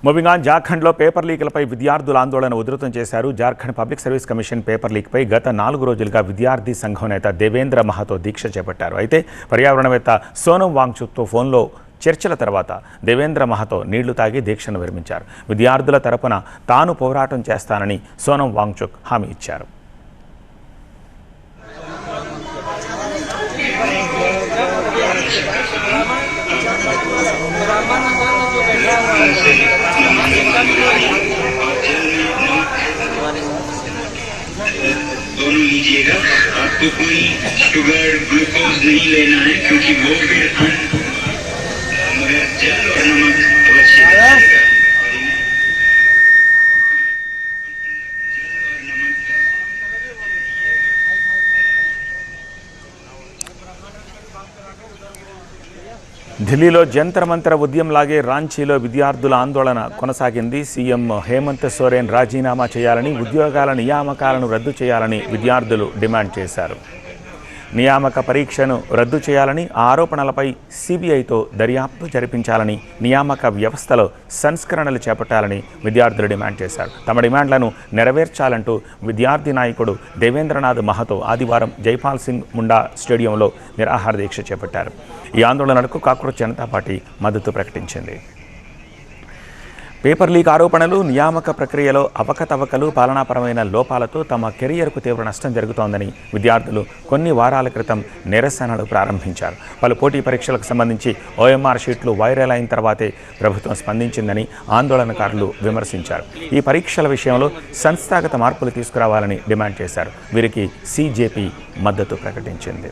Moving on, జార్ఖండ్లో paper లీకులపై విద్యార్థుల ఆందోళన ఉధృతం చేశారు. Jharkhand public service commission paper లీక్పై గత 4 రోజులుగా విద్యార్థి సంఘం నేత దేవేంద్ర మహాతో దీక్ష చేపట్టారు. అయితే పర్యావరణవేత్త సోనం వాంగ్చుక్తో ఫోన్లో చర్చల తర్వాత దేవేంద్ర మహాతో నీళ్లు తాగి దీక్షను విరమించారు. విద్యార్థుల తరపున తాను పోరాటం చేస్తానని సోనం వాంగ్చుక్ హామీ ఇచ్చారు. दोनों लीजिएगा, आपको कोई शुगर ग्लूकोज नहीं लेना है क्योंकि वो फिर मगर जल और नमक अवश्य लीजिएगा। ఢిల్లీలో జంతర్ మంతర్ ఉద్యమంలాగే రాంచీలో విద్యార్థుల ఆందోళన కొనసాగింది. సీఎం హేమంత్ సోరెన్ రాజీనామా చేయాలని, ఉద్యోగాల నియామకాలను రద్దు చేయాలని విద్యార్థులు డిమాండ్ చేశారు. నియామక పరీక్షను రద్దు చేయాలని, ఆరోపణలపై సిబిఐతో దర్యాప్తు జరిపించాలని, నియామక వ్యవస్థలో సంస్కరణలు చేపట్టాలని విద్యార్థులు డిమాండ్ చేశారు. తమ డిమాండ్లను నెరవేర్చాలంటూ విద్యార్థి నాయకుడు దేవేంద్రనాథ్ మహాతో ఆదివారం జైపాల్ సింగ్ ముండా స్టేడియంలో నిరాహార దీక్ష చేపట్టారు. ఈ ఆందోళనకు కాక్రోచ్ జనతా పార్టీ మద్దతు ప్రకటించింది. పేపర్ లీక్ ఆరోపణలు, నియామక ప్రక్రియలో అవకతవకలు, పాలనాపరమైన లోపాలతో తమ కెరియర్కు తీవ్ర నష్టం జరుగుతోందని విద్యార్థులు కొన్ని వారాల క్రితం నిరసనలు ప్రారంభించారు. పలు పోటీ పరీక్షలకు సంబంధించి OMR షీట్లు వైరల్ అయిన తర్వాతే ప్రభుత్వం స్పందించిందని ఆందోళనకారులు విమర్శించారు. ఈ పరీక్షల విషయంలో సంస్థాగత మార్పులు తీసుకురావాలని డిమాండ్ చేశారు. వీరికి CJP మద్దతు ప్రకటించింది.